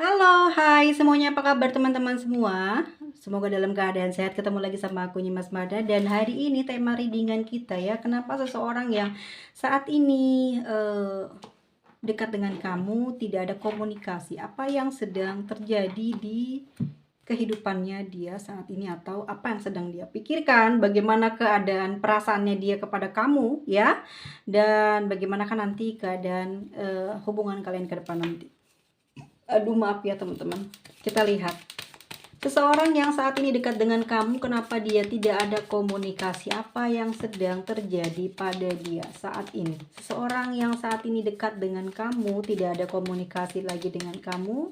Halo, hai semuanya, apa kabar teman-teman semua? Semoga dalam keadaan sehat. Ketemu lagi sama aku Nyimas Mada, dan hari ini tema readingan kita ya, kenapa seseorang yang saat ini dekat dengan kamu tidak ada komunikasi, apa yang sedang terjadi di kehidupannya dia saat ini, atau apa yang sedang dia pikirkan, bagaimana keadaan perasaannya dia kepada kamu ya, dan bagaimanakah nanti keadaan hubungan kalian ke depan nanti. Aduh, maaf ya teman-teman. Kita lihat. Seseorang yang saat ini dekat dengan kamu, kenapa dia tidak ada komunikasi? Apa yang sedang terjadi pada dia saat ini? Seseorang yang saat ini dekat dengan kamu, tidak ada komunikasi lagi dengan kamu.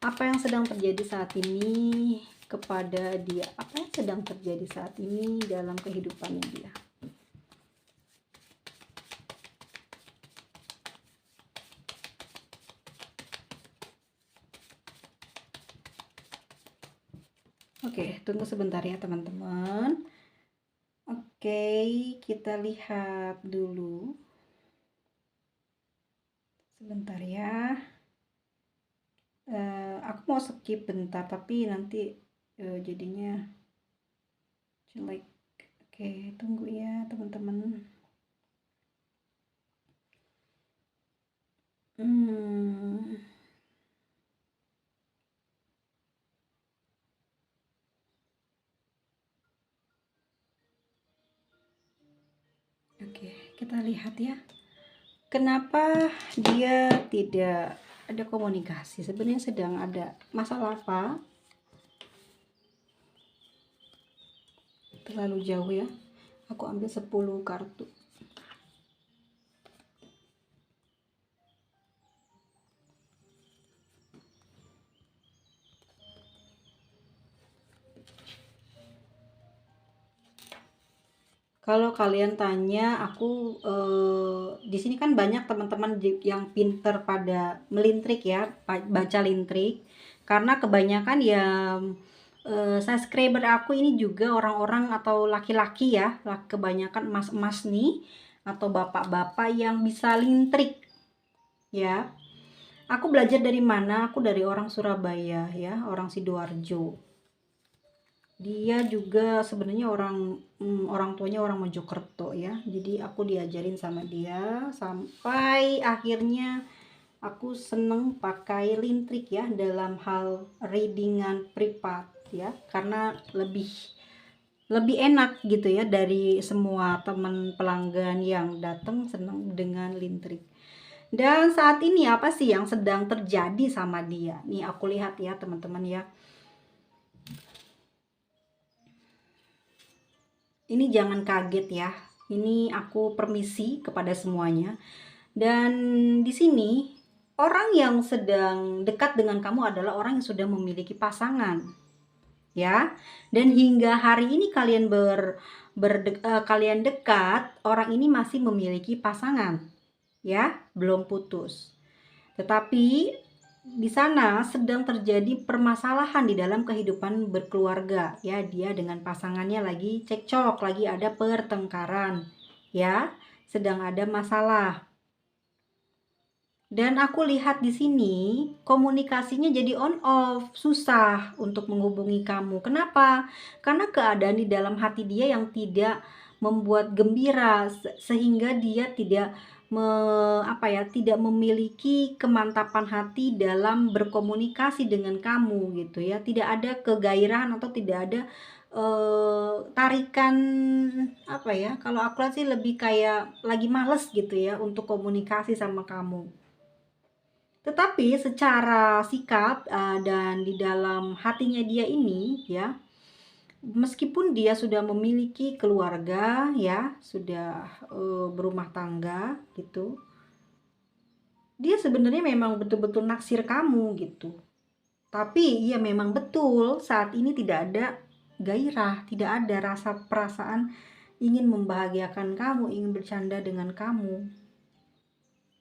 Apa yang sedang terjadi saat ini kepada dia? Apa yang sedang terjadi saat ini dalam kehidupannya dia? Oke, tunggu sebentar ya teman-teman. Oke, kita lihat dulu. Sebentar ya. Aku mau skip bentar, tapi nanti jadinya jelek. Oke, tunggu ya teman-teman. Oke, kita lihat ya. Kenapa dia tidak ada komunikasi? Sebenarnya sedang ada masalah apa? Terlalu jauh ya. Aku ambil 10 kartu. Kalau kalian tanya aku, di sini kan banyak teman-teman yang pinter pada melintrik ya, baca lintrik. Karena kebanyakan yang subscriber aku ini juga orang-orang atau laki-laki ya, kebanyakan emas-emas nih, atau bapak-bapak yang bisa lintrik ya. Aku belajar dari mana? Aku dari orang Surabaya ya, orang Sidoarjo. Dia juga sebenarnya orang tuanya orang Mojokerto ya, jadi aku diajarin sama dia sampai akhirnya aku seneng pakai lintrik ya dalam hal readingan privat ya, karena lebih enak gitu ya, dari semua teman pelanggan yang datang seneng dengan lintrik. Dan saat ini apa sih yang sedang terjadi sama dia nih, aku lihat ya teman-teman ya. Ini jangan kaget ya. Ini aku permisi kepada semuanya. Dan di sini orang yang sedang dekat dengan kamu adalah orang yang sudah memiliki pasangan. Ya. Dan hingga hari ini kalian dekat, orang ini masih memiliki pasangan. Ya, belum putus. Tetapi di sana sedang terjadi permasalahan di dalam kehidupan berkeluarga ya, dia dengan pasangannya lagi cekcok, lagi ada pertengkaran ya, sedang ada masalah. Dan aku lihat di sini komunikasinya jadi on off, susah untuk menghubungi kamu. Kenapa? Karena keadaan di dalam hati dia yang tidak membuat gembira, sehingga dia tidak tidak memiliki kemantapan hati dalam berkomunikasi dengan kamu gitu ya. Tidak ada kegairahan atau tidak ada tarikan, apa ya, kalau aku lihat sih lebih kayak lagi males gitu ya untuk komunikasi sama kamu. Tetapi secara sikap dan di dalam hatinya dia ini ya, meskipun dia sudah memiliki keluarga ya, sudah berumah tangga gitu, dia sebenarnya memang betul-betul naksir kamu gitu. Tapi ya memang betul saat ini tidak ada gairah, tidak ada rasa perasaan ingin membahagiakan kamu, ingin bercanda dengan kamu.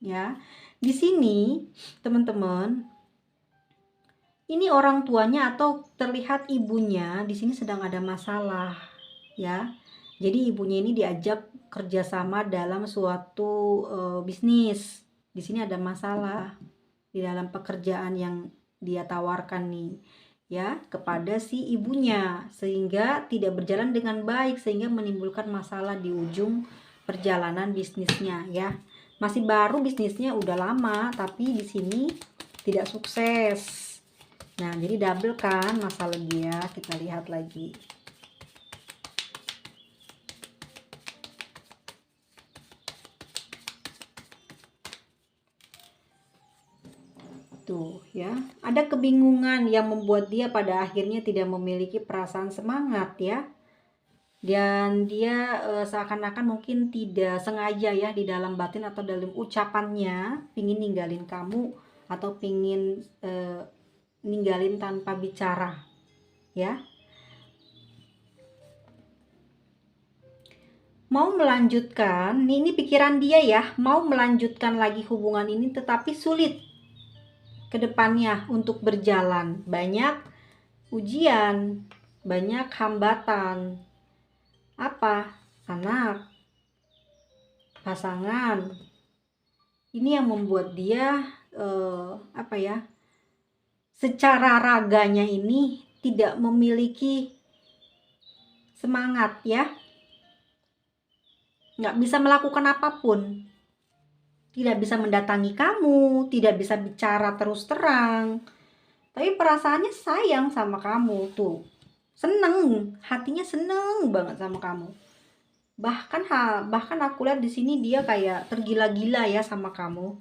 Ya. Di sini teman-teman, ini orang tuanya atau terlihat ibunya di sini sedang ada masalah ya. Jadi ibunya ini diajak kerjasama dalam suatu bisnis. Di sini ada masalah di dalam pekerjaan yang dia tawarkan nih ya kepada si ibunya, sehingga tidak berjalan dengan baik, sehingga menimbulkan masalah di ujung perjalanan bisnisnya ya. Masih baru bisnisnya, udah lama tapi di sini tidak sukses. Nah, jadi double kan masalah dia. Kita lihat lagi. Tuh ya, ada kebingungan yang membuat dia pada akhirnya tidak memiliki perasaan semangat ya. Dan dia seakan-akan mungkin tidak sengaja ya di dalam batin atau dalam ucapannya pingin ninggalin kamu atau pingin ninggalin tanpa bicara ya. Mau melanjutkan, ini pikiran dia ya, mau melanjutkan lagi hubungan ini tetapi sulit kedepannya untuk berjalan. Banyak ujian, banyak hambatan. Apa? Karena pasangan. Ini yang membuat dia secara raganya ini tidak memiliki semangat ya. Nggak bisa melakukan apapun. Tidak bisa mendatangi kamu, tidak bisa bicara terus terang. Tapi perasaannya sayang sama kamu tuh. Seneng, hatinya seneng banget sama kamu. Bahkan aku lihat di sini dia kayak tergila-gila ya sama kamu.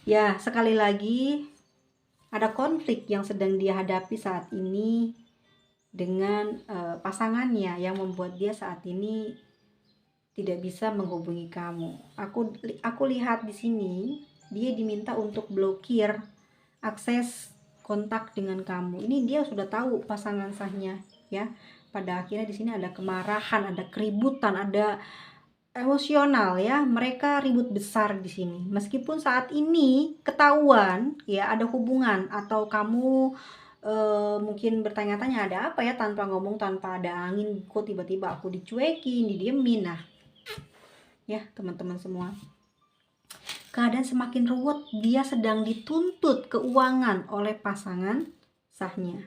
Ya, sekali lagi ada konflik yang sedang dia hadapi saat ini dengan pasangannya yang membuat dia saat ini tidak bisa menghubungi kamu. Aku lihat di sini dia diminta untuk blokir akses kontak dengan kamu. Ini dia sudah tahu pasangan sahnya ya. Pada akhirnya di sini ada kemarahan, ada keributan, ada emosional ya. Mereka ribut besar di sini. Meskipun saat ini ketahuan ya ada hubungan atau kamu mungkin bertanya-tanya ada apa ya, tanpa ngomong, tanpa ada angin, kok tiba-tiba aku dicuekin, didiemin. Nah ya teman-teman semua, keadaan semakin ruwet, dia sedang dituntut keuangan oleh pasangan sahnya.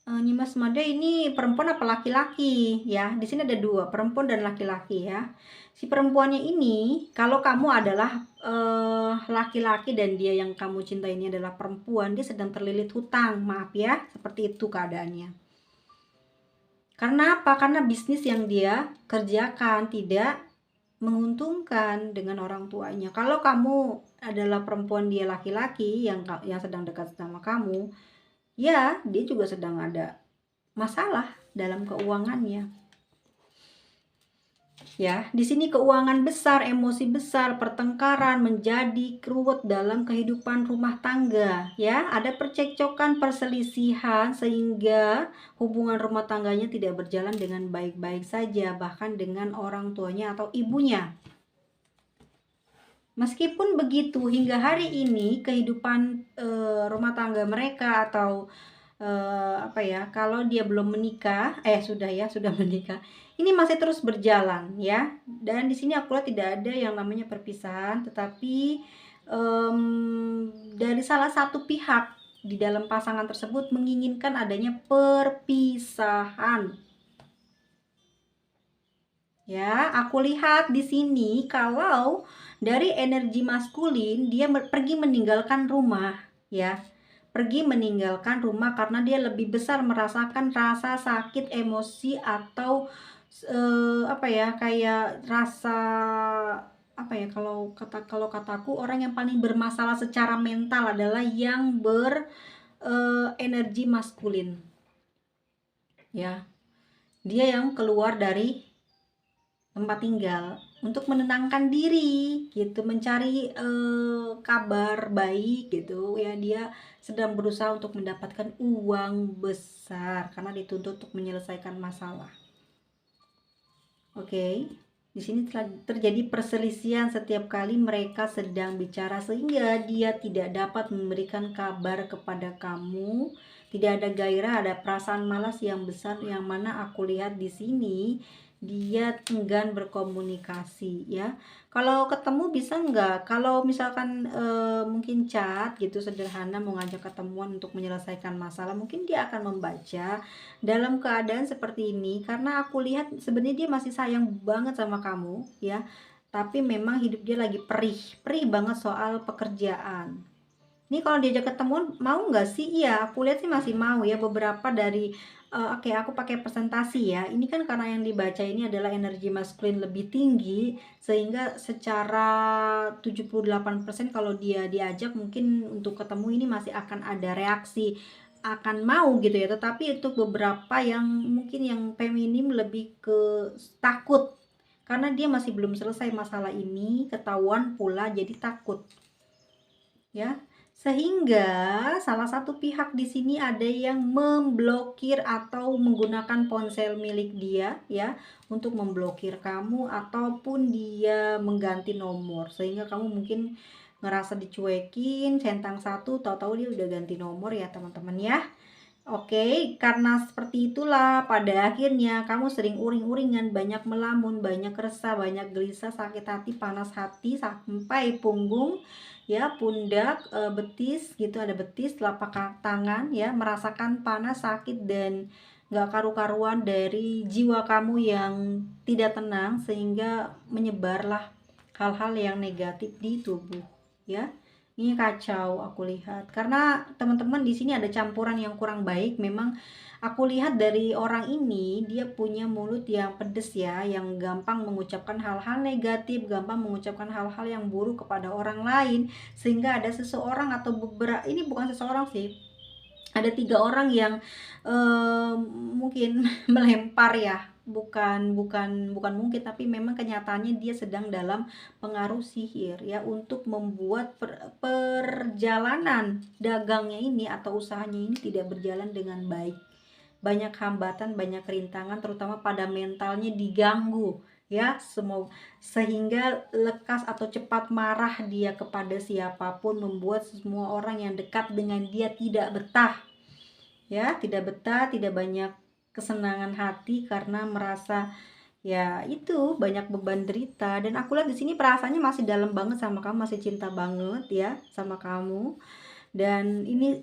Nyimas Made ini perempuan apa laki-laki ya? Di sini ada dua, perempuan dan laki-laki ya. Si perempuannya ini, kalau kamu adalah laki-laki dan dia yang kamu cintai ini adalah perempuan, dia sedang terlilit hutang, maaf ya, seperti itu keadaannya. Karena apa? Karena bisnis yang dia kerjakan tidak menguntungkan dengan orang tuanya. Kalau kamu adalah perempuan, dia laki-laki yang sedang dekat sama kamu, ya dia juga sedang ada masalah dalam keuangannya. Ya, di sini keuangan besar, emosi besar, pertengkaran, menjadi ruwet dalam kehidupan rumah tangga. Ya, ada percekcokan, perselisihan sehingga hubungan rumah tangganya tidak berjalan dengan baik-baik saja, bahkan dengan orang tuanya atau ibunya. Meskipun begitu, hingga hari ini kehidupan rumah tangga mereka atau kalau dia belum menikah, sudah menikah, ini masih terus berjalan ya. Dan di sini aku lihat tidak ada yang namanya perpisahan, tetapi dari salah satu pihak di dalam pasangan tersebut menginginkan adanya perpisahan. Ya, aku lihat di sini kalau dari energi maskulin dia pergi meninggalkan rumah ya. Pergi meninggalkan rumah karena dia lebih besar merasakan rasa sakit emosi atau kayak rasa kalau kataku, orang yang paling bermasalah secara mental adalah yang energi maskulin ya. Dia yang keluar dari tempat tinggal untuk menenangkan diri gitu, mencari kabar baik gitu ya. Dia sedang berusaha untuk mendapatkan uang besar karena dituntut untuk menyelesaikan masalah. Oke. Di sini terjadi perselisihan setiap kali mereka sedang bicara, sehingga dia tidak dapat memberikan kabar kepada kamu. Tidak ada gairah, ada perasaan malas yang besar yang mana aku lihat di sini dia enggan berkomunikasi ya. Kalau ketemu bisa nggak? Kalau misalkan mungkin chat gitu sederhana mau ngajak ketemuan untuk menyelesaikan masalah, mungkin dia akan membaca dalam keadaan seperti ini karena aku lihat sebenarnya dia masih sayang banget sama kamu ya. Tapi memang hidup dia lagi perih banget soal pekerjaan. Ini kalau diajak ketemuan mau nggak sih? Iya, aku lihat sih masih mau ya beberapa dari oke aku pakai presentasi ya. Ini kan karena yang dibaca ini adalah energi maskulin lebih tinggi sehingga secara 78% kalau dia diajak mungkin untuk ketemu ini masih akan ada reaksi akan mau gitu ya. Tetapi untuk beberapa yang mungkin yang feminim lebih ke takut karena dia masih belum selesai masalah ini, ketahuan pula jadi takut ya. Sehingga salah satu pihak di sini ada yang memblokir atau menggunakan ponsel milik dia ya untuk memblokir kamu ataupun dia mengganti nomor sehingga kamu mungkin ngerasa dicuekin, centang satu tahu-tahu dia udah ganti nomor ya teman-teman ya. Oke, karena seperti itulah pada akhirnya kamu sering uring-uringan, banyak melamun, banyak resah, banyak gelisah, sakit hati, panas hati sampai punggung ya, pundak, betis gitu, ada betis, telapak tangan ya, merasakan panas, sakit dan gak karu-karuan dari jiwa kamu yang tidak tenang sehingga menyebarlah hal-hal yang negatif di tubuh ya. Ini kacau aku lihat karena teman-teman di sini ada campuran yang kurang baik. Memang aku lihat dari orang ini dia punya mulut yang pedes ya, yang gampang mengucapkan hal-hal negatif, gampang mengucapkan hal-hal yang buruk kepada orang lain sehingga ada seseorang atau beberapa, ini bukan seseorang sih, ada 3 orang yang mungkin melempar ya, bukan mungkin tapi memang kenyataannya dia sedang dalam pengaruh sihir ya untuk membuat perjalanan dagangnya ini atau usahanya ini tidak berjalan dengan baik. Banyak hambatan, banyak rintangan terutama pada mentalnya diganggu ya, sehingga lekas atau cepat marah dia kepada siapapun, membuat semua orang yang dekat dengan dia tidak betah ya, tidak betah, tidak banyak kesenangan hati karena merasa ya itu banyak beban derita. Dan aku lihat di sini perasaannya masih dalam banget sama kamu, masih cinta banget ya sama kamu. Dan ini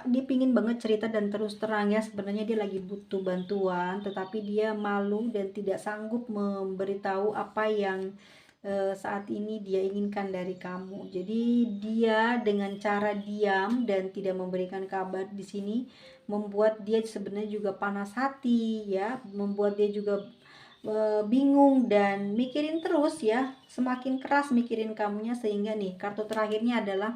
dia pingin banget cerita dan terus terang ya, sebenarnya dia lagi butuh bantuan tetapi dia malu dan tidak sanggup memberitahu apa yang saat ini dia inginkan dari kamu. Jadi dia dengan cara diam dan tidak memberikan kabar di sini membuat dia sebenarnya juga panas hati ya, membuat dia juga bingung dan mikirin terus ya, semakin keras mikirin kamunya sehingga nih kartu terakhirnya adalah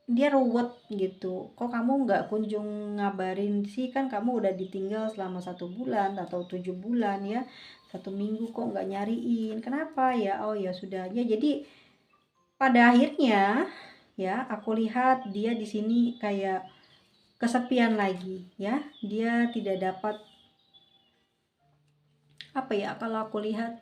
dia ruwet gitu. Kok kamu nggak kunjung ngabarin sih, kan kamu udah ditinggal selama 1 bulan atau 7 bulan ya, 1 minggu kok nggak nyariin, kenapa ya? Oh ya sudah ya. Jadi pada akhirnya ya aku lihat dia di sini kayak kesepian lagi ya, dia tidak dapat apa ya, kalau aku lihat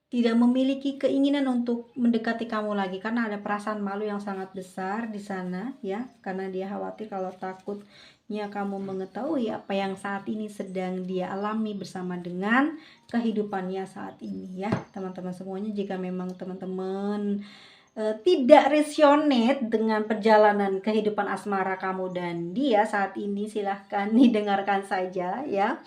tidak memiliki keinginan untuk mendekati kamu lagi karena ada perasaan malu yang sangat besar di sana ya, karena dia khawatir kalau takutnya kamu mengetahui apa yang saat ini sedang dia alami bersama dengan kehidupannya saat ini ya teman-teman semuanya. Jika memang teman-teman tidak resonate dengan perjalanan kehidupan asmara kamu dan dia saat ini, silahkan didengarkan saja ya,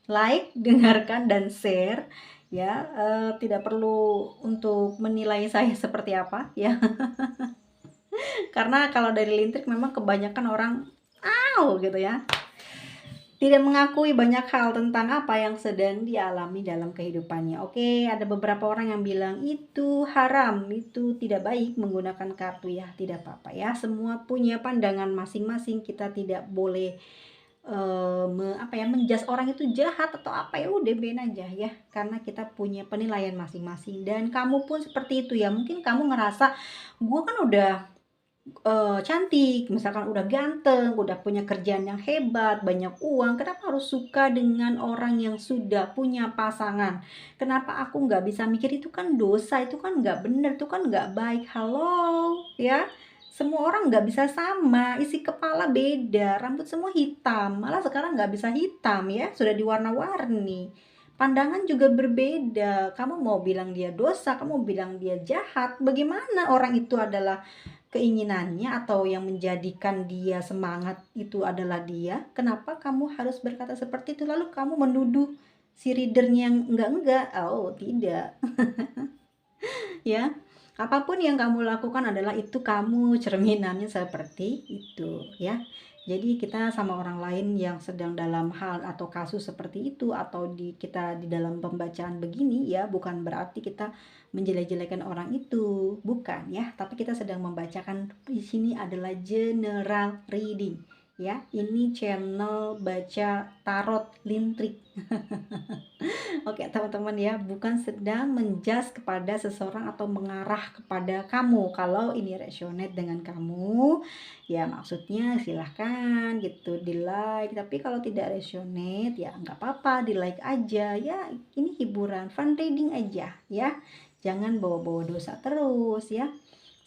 like, dengarkan dan share ya, tidak perlu untuk menilai saya seperti apa ya. Karena kalau dari lintrik memang kebanyakan orang gitu ya, tidak mengakui banyak hal tentang apa yang sedang dialami dalam kehidupannya. Oke, ada beberapa orang yang bilang itu haram, itu tidak baik menggunakan kartu ya, tidak apa-apa ya. Semua punya pandangan masing-masing, kita tidak boleh menjudge orang itu jahat atau apa, ya udah ben aja ya, karena kita punya penilaian masing-masing. Dan kamu pun seperti itu ya, mungkin kamu ngerasa gue kan udah cantik, misalkan udah ganteng, udah punya kerjaan yang hebat, banyak uang, kenapa harus suka dengan orang yang sudah punya pasangan? Kenapa aku nggak bisa mikir itu kan dosa, itu kan nggak bener, itu kan nggak baik. Halo ya, semua orang nggak bisa sama, isi kepala beda, rambut semua hitam, malah sekarang nggak bisa hitam ya, sudah diwarna-warni. pandangan juga berbeda. Kamu mau bilang dia dosa, kamu bilang dia jahat, bagaimana orang itu adalah keinginannya atau yang menjadikan dia semangat itu adalah dia, kenapa kamu harus berkata seperti itu? Lalu kamu menuduh si readernya yang enggak-enggak. Oh, tidak. Ya, apapun yang kamu lakukan adalah itu kamu, cerminannya seperti itu ya. Jadi kita sama orang lain yang sedang dalam hal atau kasus seperti itu, atau kita di dalam pembacaan begini ya, bukan berarti kita menjelek-jelekan orang itu, bukan ya, tapi kita sedang membacakan. Di sini adalah general reading ya, ini channel baca tarot lintrik. Oke teman-teman ya, bukan sedang menjudge kepada seseorang atau mengarah kepada kamu. Kalau ini resonate dengan kamu, ya maksudnya silahkan gitu di like. Tapi kalau tidak resonate ya nggak apa-apa, di like aja ya. Ini hiburan, fun reading aja ya. Jangan bawa-bawa dosa terus ya.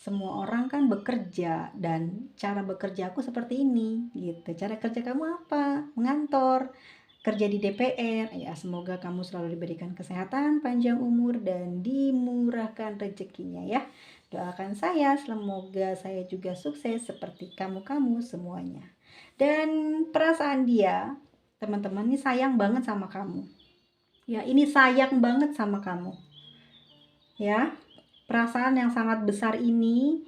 Semua orang kan bekerja, dan cara bekerja aku seperti ini gitu. Cara kerja kamu apa? Mengantor, kerja di DPR ya. Semoga kamu selalu diberikan kesehatan, panjang umur, dan dimurahkan rezekinya ya. Doakan saya, semoga saya juga sukses seperti kamu-kamu semuanya. Dan perasaan dia, teman-teman, ini sayang banget sama kamu ya. Ini sayang banget sama kamu ya. Perasaan yang sangat besar ini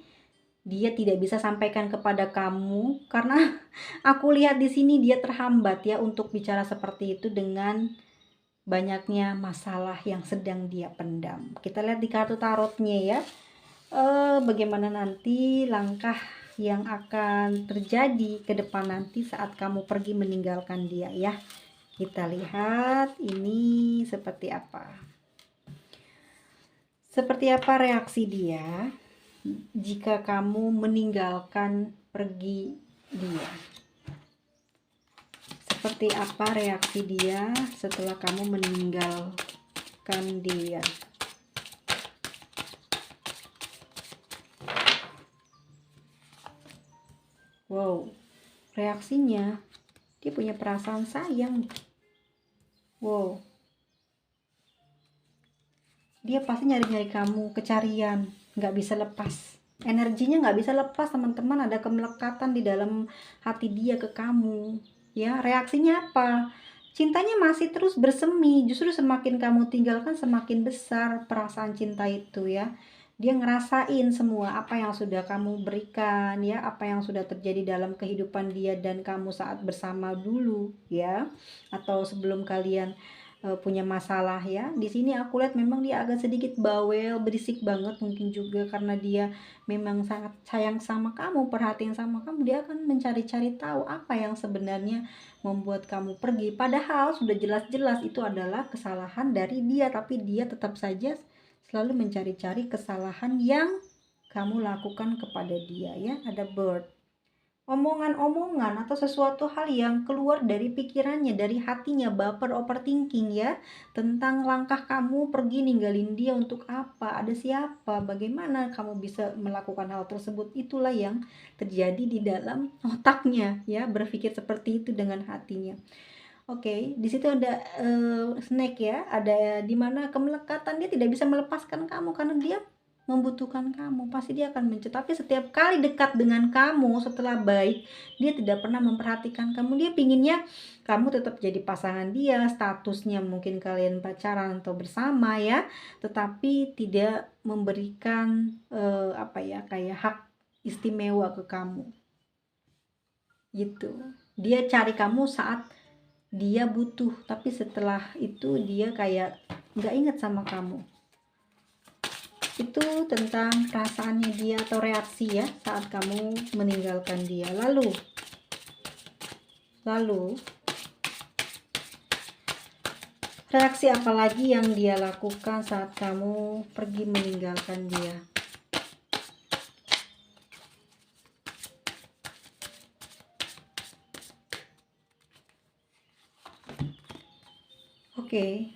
dia tidak bisa sampaikan kepada kamu karena aku lihat di sini dia terhambat ya untuk bicara seperti itu dengan banyaknya masalah yang sedang dia pendam. Kita lihat di kartu tarotnya ya. Bagaimana nanti langkah yang akan terjadi ke depan nanti saat kamu pergi meninggalkan dia ya. Kita lihat ini seperti apa. Seperti apa reaksi dia jika kamu meninggalkan pergi dia? Seperti apa reaksi dia setelah kamu meninggalkan dia? Wow, reaksinya dia punya perasaan sayang. Wow, dia pasti nyari-nyari kamu, kecarian, nggak bisa lepas. Energinya nggak bisa lepas teman-teman, ada kemelekatan di dalam hati dia ke kamu. Ya, reaksinya apa? Cintanya masih terus bersemi, justru semakin kamu tinggalkan semakin besar perasaan cinta itu ya. Dia ngerasain semua apa yang sudah kamu berikan ya, apa yang sudah terjadi dalam kehidupan dia dan kamu saat bersama dulu ya, atau sebelum kalian punya masalah ya. Di sini aku lihat memang dia agak sedikit bawel, berisik banget mungkin juga karena dia memang sangat sayang sama kamu, perhatian sama kamu. Dia akan mencari-cari tahu apa yang sebenarnya membuat kamu pergi. Padahal sudah jelas-jelas itu adalah kesalahan dari dia, tapi dia tetap saja selalu mencari-cari kesalahan yang kamu lakukan kepada dia ya. Ada bird, omongan-omongan atau sesuatu hal yang keluar dari pikirannya, dari hatinya, baper, overthinking ya, tentang langkah kamu pergi ninggalin dia untuk apa, ada siapa, bagaimana kamu bisa melakukan hal tersebut. Itulah yang terjadi di dalam otaknya ya, berpikir seperti itu dengan hatinya. Oke, di situ ada snake ya, ada dimana kemelekatan, dia tidak bisa melepaskan kamu karena dia membutuhkan kamu, pasti dia akan tapi setiap kali dekat dengan kamu setelah baik, dia tidak pernah memperhatikan kamu. Dia pinginnya kamu tetap jadi pasangan dia, statusnya mungkin kalian pacaran atau bersama ya, tetapi tidak memberikan apa ya, kayak hak istimewa ke kamu gitu. Dia cari kamu saat dia butuh, tapi setelah itu dia kayak nggak inget sama kamu. Itu tentang perasaannya dia atau reaksi ya saat kamu meninggalkan dia. Lalu reaksi apa lagi yang dia lakukan saat kamu pergi meninggalkan dia? Oke,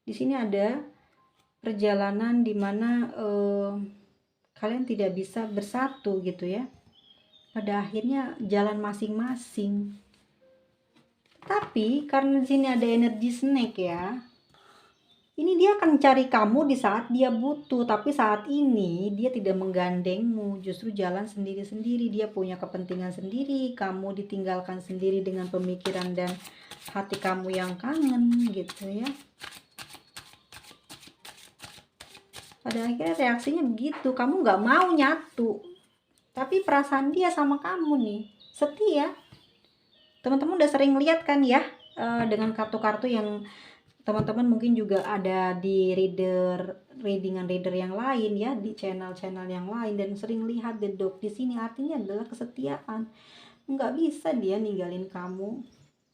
di sini ada perjalanan dimana kalian tidak bisa bersatu gitu ya. Pada akhirnya jalan masing-masing. Tapi karena di sini ada energi snake ya, Ini dia akan cari kamu di saat dia butuh, tapi saat ini dia tidak menggandengmu, justru jalan sendiri-sendiri, dia punya kepentingan sendiri, kamu ditinggalkan sendiri dengan pemikiran dan hati kamu yang kangen gitu ya. Pada akhirnya reaksinya begitu, kamu nggak mau nyatu, tapi perasaan dia sama kamu nih setia. Teman-teman udah sering lihat kan ya, dengan kartu-kartu yang teman-teman mungkin juga ada di readingan reader yang lain ya, di channel-channel yang lain, dan sering lihat the dog di sini artinya adalah kesetiaan. Nggak bisa dia ninggalin kamu,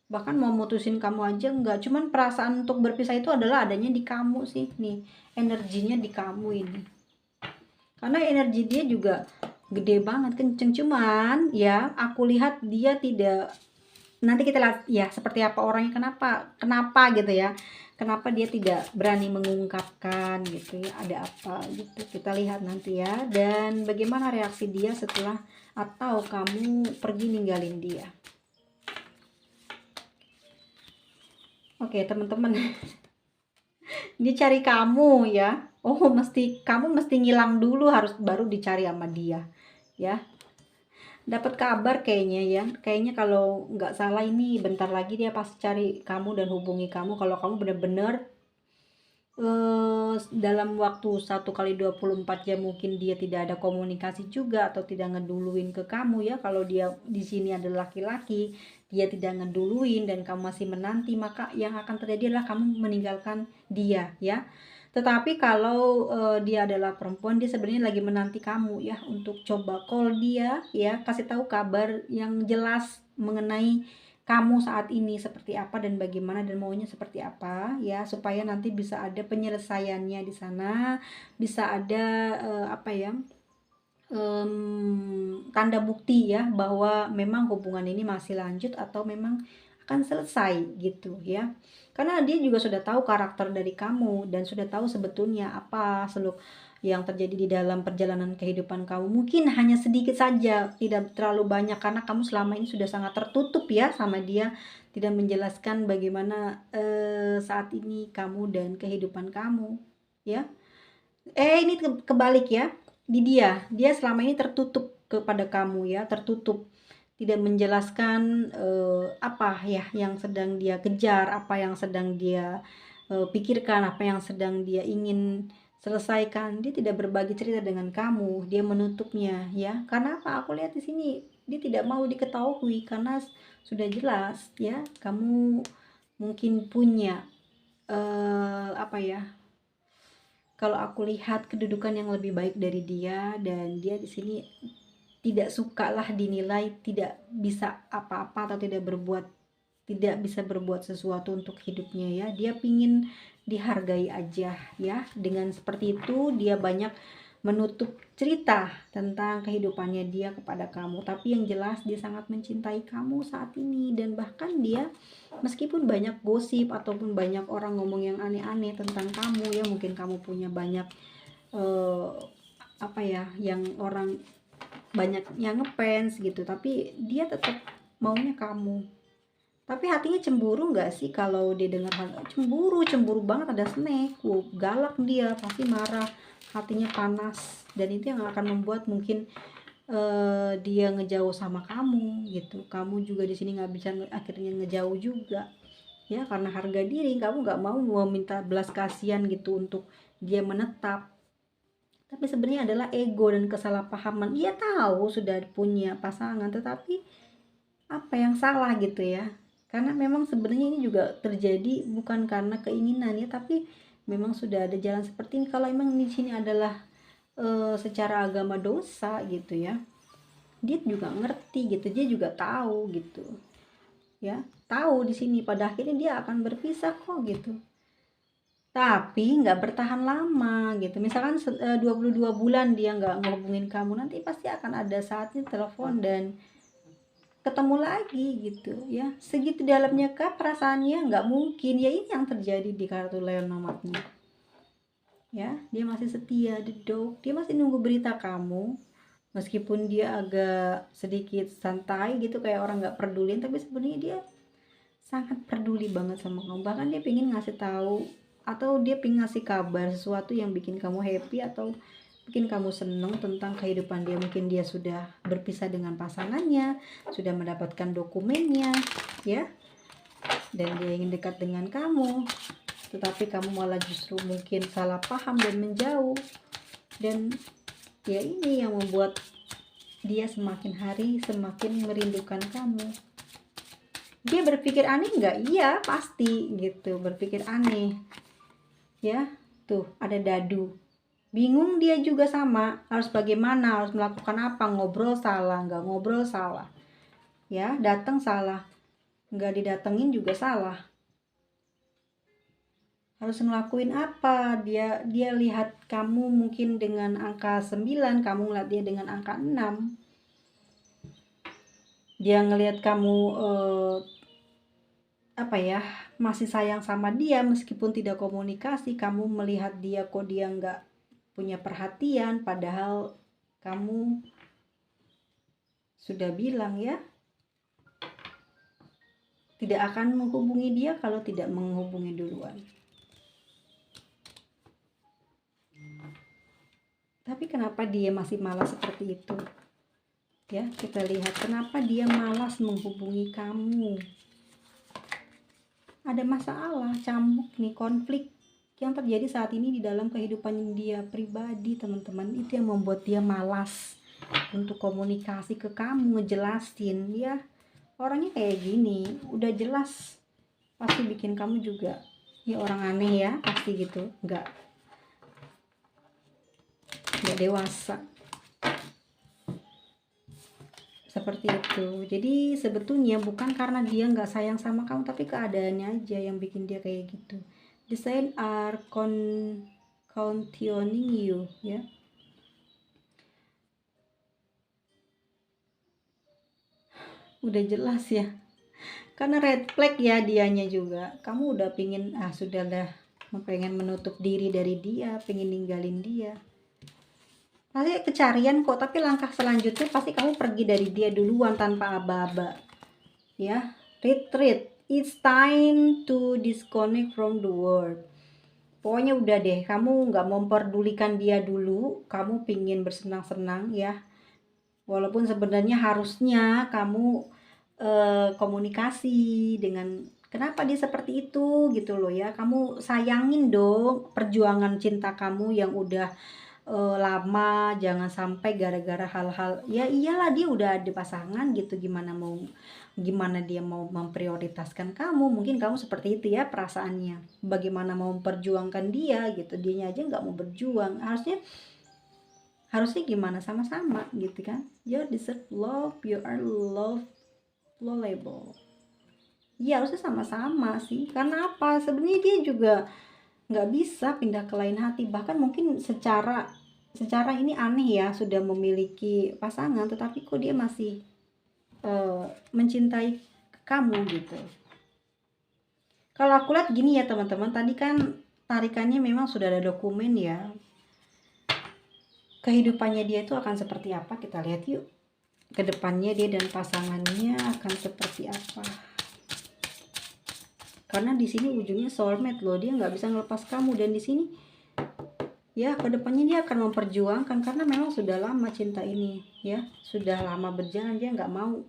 bahkan mau mutusin kamu aja nggak. Cuman perasaan untuk berpisah itu adalah adanya di kamu sih nih, energinya di kamu ini, karena energi dia juga gede banget, kenceng. Cuman ya aku lihat dia tidak, nanti kita lihat ya seperti apa orangnya, kenapa gitu ya, kenapa dia tidak berani mengungkapkan gitu ya, ada apa gitu, kita lihat nanti ya, dan bagaimana reaksi dia setelah atau kamu pergi ninggalin dia. Oke teman-teman, dia cari kamu ya. Oh, kamu mesti ngilang dulu, harus baru dicari sama dia ya. Dapat kabar kayaknya ya, kayaknya kalau nggak salah ini bentar lagi dia pasti cari kamu dan hubungi kamu. Kalau kamu benar-benar dalam waktu 1 kali 24 jam mungkin dia tidak ada komunikasi juga, atau tidak ngeduluin ke kamu ya. Kalau dia di sini adalah laki-laki, dia tidak ngeduluin dan kamu masih menanti, maka yang akan terjadi adalah kamu meninggalkan dia ya. Tetapi kalau dia adalah perempuan, dia sebenarnya lagi menanti kamu ya, untuk coba call dia ya, kasih tahu kabar yang jelas mengenai kamu saat ini seperti apa dan bagaimana dan maunya seperti apa ya, supaya nanti bisa ada penyelesaiannya di sana, bisa ada apa ya, tanda bukti ya bahwa memang hubungan ini masih lanjut atau memang akan selesai gitu ya. Karena dia juga sudah tahu karakter dari kamu dan sudah tahu sebetulnya apa seluk yang terjadi di dalam perjalanan kehidupan kamu. Mungkin hanya sedikit saja, tidak terlalu banyak, karena kamu selama ini sudah sangat tertutup ya sama dia, tidak menjelaskan bagaimana saat ini kamu dan kehidupan kamu ya. Ini kebalik ya, di dia selama ini tertutup kepada kamu ya, tertutup, tidak menjelaskan apa ya yang sedang dia kejar, apa yang sedang dia pikirkan, apa yang sedang dia ingin selesaikan. Dia tidak berbagi cerita dengan kamu, dia menutupnya ya. Karena apa? Aku lihat di sini dia tidak mau diketahui, karena sudah jelas ya kamu mungkin punya apa ya, kalau aku lihat kedudukan yang lebih baik dari dia, dan dia di sini tidak suka lah dinilai tidak bisa apa-apa atau tidak bisa berbuat sesuatu untuk hidupnya ya. Dia pingin dihargai aja ya. Dengan seperti itu dia banyak menutup cerita tentang kehidupannya dia kepada kamu, tapi yang jelas dia sangat mencintai kamu saat ini. Dan bahkan dia, meskipun banyak gosip ataupun banyak orang ngomong yang aneh-aneh tentang kamu ya, mungkin kamu punya banyak apa ya, yang orang banyak yang ngefans gitu, tapi dia tetap maunya kamu. Tapi hatinya cemburu nggak sih kalau dia dengar hal cemburu banget, ada snake, galak, dia pasti marah, hatinya panas, dan itu yang akan membuat mungkin dia ngejauh sama kamu gitu. Kamu juga di sini nggak bisa akhirnya ngejauh juga ya, karena harga diri kamu nggak mau meminta belas kasihan gitu untuk dia menetap. Tapi sebenarnya adalah ego dan kesalahpahaman. Ia tahu sudah punya pasangan, tetapi apa yang salah gitu ya, karena memang sebenarnya ini juga terjadi bukan karena keinginan ya, tapi memang sudah ada jalan seperti ini. Kalau emang di sini adalah secara agama dosa gitu ya, dia juga ngerti gitu, dia juga tahu gitu ya, tahu di sini pada akhirnya dia akan berpisah kok gitu, tapi nggak bertahan lama gitu. Misalkan 22 bulan dia nggak ngehubungin kamu, nanti pasti akan ada saatnya telepon dan ketemu lagi gitu ya. Segitu dalamnya kah perasaannya? Nggak mungkin ya. Ini yang terjadi di kartu Leon nomadnya ya. Dia masih setia, the dog, dia masih nunggu berita kamu, meskipun dia agak sedikit santai gitu kayak orang nggak peduli, tapi sebenarnya dia sangat peduli banget sama kamu. Bahkan dia pengen ngasih tahu atau dia pengen ngasih kabar sesuatu yang bikin kamu happy atau bikin kamu seneng tentang kehidupan dia. Mungkin dia sudah berpisah dengan pasangannya, sudah mendapatkan dokumennya, ya, dan dia ingin dekat dengan kamu, tetapi kamu malah justru mungkin salah paham dan menjauh. Dan ya ini yang membuat dia semakin hari semakin merindukan kamu. Dia berpikir aneh nggak? Iya pasti gitu, berpikir aneh ya. Tuh ada dadu, bingung dia juga sama, harus bagaimana, harus melakukan apa, ngobrol salah, nggak ngobrol salah ya, datang salah, nggak didatengin juga salah, harus ngelakuin apa. Dia lihat kamu mungkin dengan angka 9, kamu ngeliat dia dengan angka 6. Dia ngelihat kamu apa ya, masih sayang sama dia meskipun tidak komunikasi. Kamu melihat dia kok dia nggak punya perhatian, padahal kamu sudah bilang ya tidak akan menghubungi dia kalau tidak menghubungi duluan. Tapi kenapa dia masih malas seperti itu? Ya, kita lihat kenapa dia malas menghubungi kamu. Ada masalah, cambuk nih, konflik yang terjadi saat ini di dalam kehidupan dia pribadi, teman-teman. Itu yang membuat dia malas untuk komunikasi ke kamu, ngejelasin. Ya, orangnya kayak gini, udah jelas pasti bikin kamu juga ya orang aneh ya, pasti gitu, nggak dewasa seperti itu. Jadi sebetulnya bukan karena dia nggak sayang sama kamu, tapi keadaannya aja yang bikin dia kayak gitu. The signs are counting you ya. Udah jelas ya, karena red flag ya dianya juga. Kamu udah pingin sudahlah, pengen menutup diri dari dia, pengen ninggalin dia. Pasti kecarian kok, tapi langkah selanjutnya pasti kamu pergi dari dia duluan tanpa aba-aba ya. Retreat, it's time to disconnect from the world. Pokoknya udah deh, kamu nggak memperdulikan dia dulu, kamu pingin bersenang-senang ya, walaupun sebenarnya harusnya kamu komunikasi dengan kenapa dia seperti itu gitu loh ya. Kamu sayangin dong perjuangan cinta kamu yang udah lama. Jangan sampai gara-gara hal-hal, ya iyalah dia udah ada pasangan gitu, gimana dia mau memprioritaskan kamu. Mungkin kamu seperti itu ya perasaannya, bagaimana mau memperjuangkan dia gitu, dianya aja nggak mau berjuang. Harusnya gimana, sama-sama gitu kan. You deserve love, you are lovable. Ya harusnya sama-sama sih. Karena apa, sebenarnya dia juga nggak bisa pindah ke lain hati. Bahkan mungkin secara ini aneh ya, sudah memiliki pasangan tetapi kok dia masih mencintai kamu gitu. Kalau aku lihat gini ya teman-teman, tadi kan tarikannya memang sudah ada dokumen ya. Kehidupannya dia itu akan seperti apa, kita lihat yuk. Kedepannya dia dan pasangannya akan seperti apa. Karena di sini ujungnya soulmate loh, dia nggak bisa ngelepas kamu. Dan di sini ya kedepannya dia akan memperjuangkan, karena memang sudah lama cinta ini ya, sudah lama berjalan. Dia nggak mau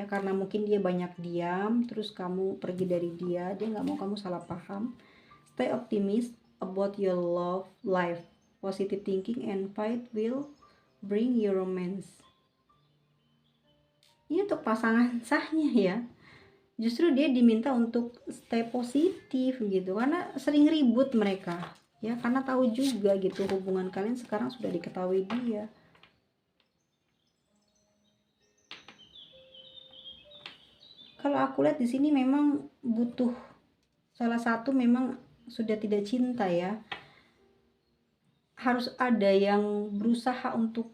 karena mungkin dia banyak diam terus kamu pergi dari dia nggak mau kamu salah paham. Stay optimistic about your love life, positive thinking and fight will bring your romance. Ini untuk pasangan sahnya ya, justru dia diminta untuk stay positif gitu, karena sering ribut mereka ya, karena tahu juga gitu hubungan kalian sekarang sudah diketahui dia. Kalau aku lihat di sini memang butuh salah satu, memang sudah tidak cinta ya, harus ada yang berusaha untuk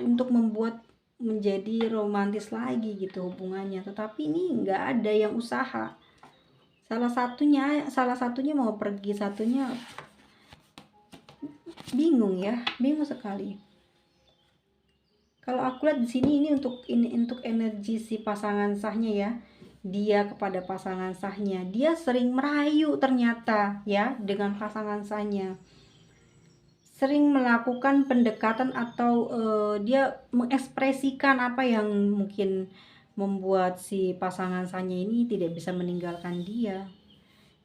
untuk membuat menjadi romantis lagi gitu hubungannya. Tetapi ini nggak ada yang usaha. Salah satunya mau pergi, satunya bingung ya, bingung sekali. Kalau aku lihat di sini ini untuk energi si pasangan sahnya ya. dia kepada pasangan sahnya. Dia sering merayu ternyata ya dengan pasangan sahnya. Sering melakukan pendekatan atau dia mengekspresikan apa yang mungkin membuat si pasangan sahnya ini tidak bisa meninggalkan dia.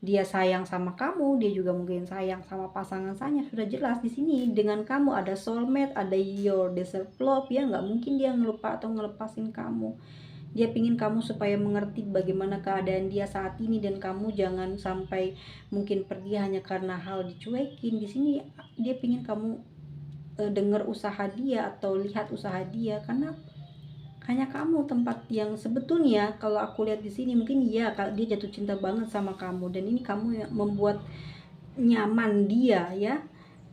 Dia sayang sama kamu, dia juga mungkin sayang sama pasangan sahnya. Sudah jelas di sini dengan kamu ada soulmate, ada your deserve love ya, nggak mungkin dia ngelupa atau ngelepasin kamu. Dia pingin kamu supaya mengerti bagaimana keadaan dia saat ini, dan kamu jangan sampai mungkin pergi hanya karena hal dicuekin. Di sini dia pingin kamu dengar usaha dia atau lihat usaha dia, karena hanya kamu tempat yang sebetulnya kalau aku lihat di sini mungkin ya dia jatuh cinta banget sama kamu, dan ini kamu yang membuat nyaman dia ya,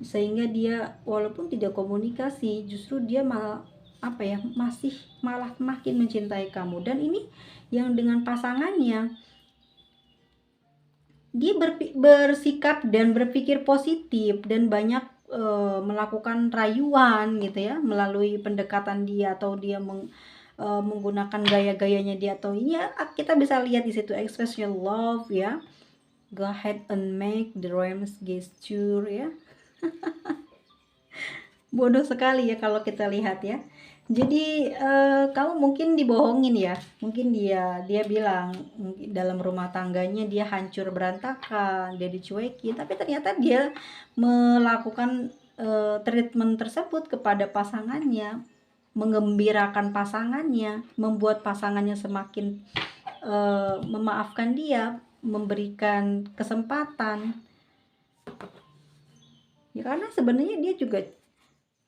sehingga dia walaupun tidak komunikasi justru dia malah apa ya, masih malah makin mencintai kamu. Dan ini yang dengan pasangannya dia bersikap dan berpikir positif dan banyak melakukan rayuan gitu ya melalui pendekatan dia, atau dia menggunakan gaya-gayanya dia, atau ini ya kita bisa lihat di situ express your love ya, go ahead and make the rhymes gesture ya. Bodoh sekali ya kalau kita lihat ya. Jadi kamu mungkin dibohongin ya, mungkin dia bilang mungkin dalam rumah tangganya dia hancur berantakan, dia dicuekin, tapi ternyata dia melakukan treatment tersebut kepada pasangannya, mengembirakan pasangannya, membuat pasangannya semakin memaafkan dia, memberikan kesempatan ya, karena sebenarnya dia juga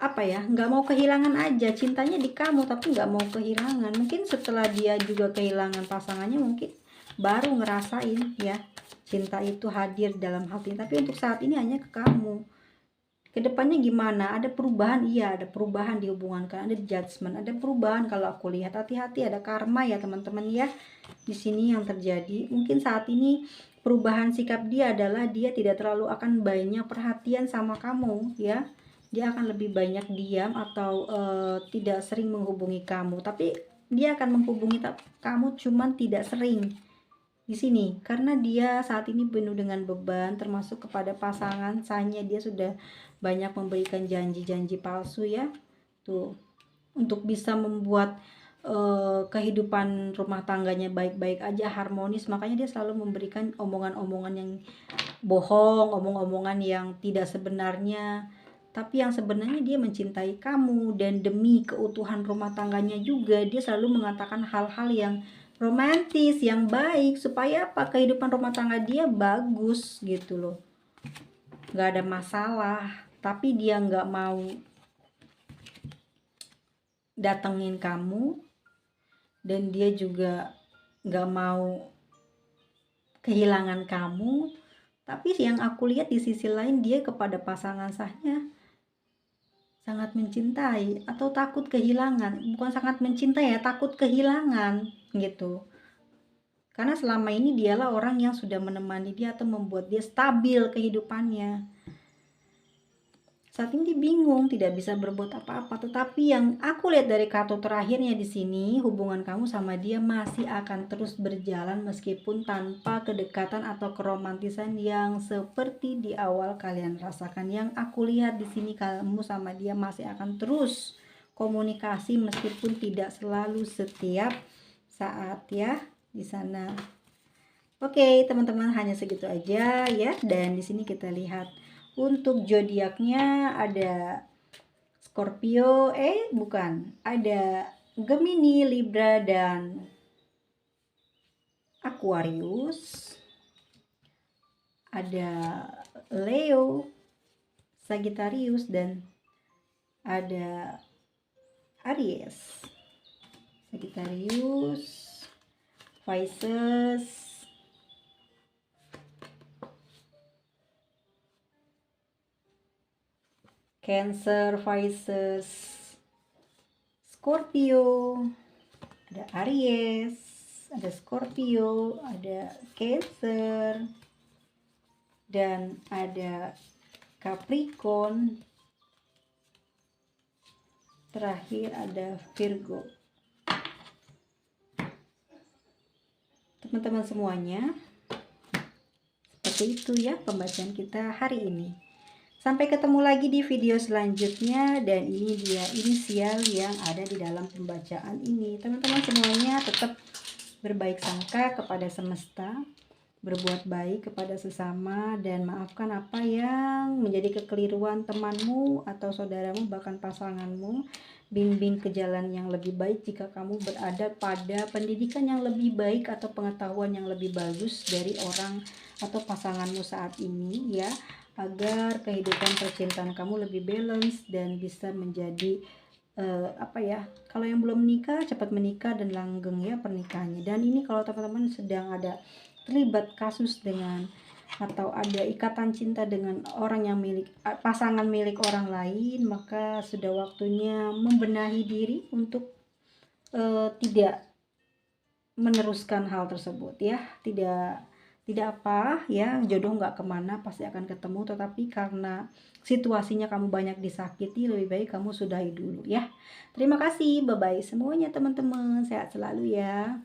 apa ya, nggak mau kehilangan aja, cintanya di kamu tapi nggak mau kehilangan. Mungkin setelah dia juga kehilangan pasangannya mungkin baru ngerasain ya cinta itu hadir dalam hati, tapi untuk saat ini hanya ke kamu. Kedepannya gimana, ada perubahan, iya ada perubahan di hubungan kalian, ada judgment, ada perubahan. Kalau aku lihat hati-hati, ada karma ya teman-teman ya di sini yang terjadi. Mungkin saat ini perubahan sikap dia adalah dia tidak terlalu akan banyak perhatian sama kamu ya, dia akan lebih banyak diam atau tidak sering menghubungi kamu, tapi dia akan menghubungi kamu cuman tidak sering di sini, karena dia saat ini penuh dengan beban termasuk kepada pasangan sahnya. Dia sudah banyak memberikan janji-janji palsu ya tuh untuk bisa membuat kehidupan rumah tangganya baik-baik aja, harmonis. Makanya dia selalu memberikan omongan-omongan yang bohong, omong-omongan yang tidak sebenarnya, tapi yang sebenarnya dia mencintai kamu, dan demi keutuhan rumah tangganya juga dia selalu mengatakan hal-hal yang romantis, yang baik, supaya apa, kehidupan rumah tangga dia bagus gitu loh, nggak ada masalah. Tapi dia nggak mau datengin kamu, dan dia juga nggak mau kehilangan kamu. Tapi yang aku lihat di sisi lain, dia kepada pasangan sahnya sangat mencintai atau takut kehilangan. Bukan sangat mencintai ya, takut kehilangan gitu. Karena selama ini dialah orang yang sudah menemani dia atau membuat dia stabil kehidupannya. Saat ini dia bingung, tidak bisa berbuat apa-apa. Tetapi yang aku lihat dari kartu terakhirnya di sini, hubungan kamu sama dia masih akan terus berjalan meskipun tanpa kedekatan atau keromantisan yang seperti di awal kalian rasakan. Yang aku lihat di sini, kamu sama dia masih akan terus komunikasi meskipun tidak selalu setiap saat ya di sana. Oke, teman-teman, hanya segitu aja ya. Dan di sini kita lihat untuk zodiaknya ada Scorpio, bukan, ada Gemini, Libra, dan Aquarius. Ada Leo, Sagittarius, dan ada Aries. Sagittarius, Pisces, Cancer, Pisces, Scorpio, ada Aries, ada Scorpio, ada Cancer, dan ada Capricorn. Terakhir ada Virgo. teman-teman semuanya. Seperti itu ya pembacaan kita hari ini. Sampai ketemu lagi di video selanjutnya, dan ini dia inisial yang ada di dalam pembacaan ini. Teman-teman semuanya tetap berbaik sangka kepada semesta, berbuat baik kepada sesama, dan maafkan apa yang menjadi kekeliruan temanmu atau saudaramu, bahkan pasanganmu. Bimbing ke jalan yang lebih baik jika kamu berada pada pendidikan yang lebih baik atau pengetahuan yang lebih bagus dari orang atau pasanganmu saat ini ya, agar kehidupan percintaan kamu lebih balance dan bisa menjadi kalau yang belum menikah cepat menikah dan langgeng ya pernikahannya. Dan ini kalau teman-teman sedang ada terlibat kasus dengan atau ada ikatan cinta dengan orang yang pasangan milik orang lain, maka sudah waktunya membenahi diri untuk tidak meneruskan hal tersebut ya. Tidak apa ya, jodoh nggak kemana, pasti akan ketemu, tetapi karena situasinya kamu banyak disakiti, lebih baik kamu sudahi dulu ya. Terima kasih, bye bye semuanya teman-teman, sehat selalu ya.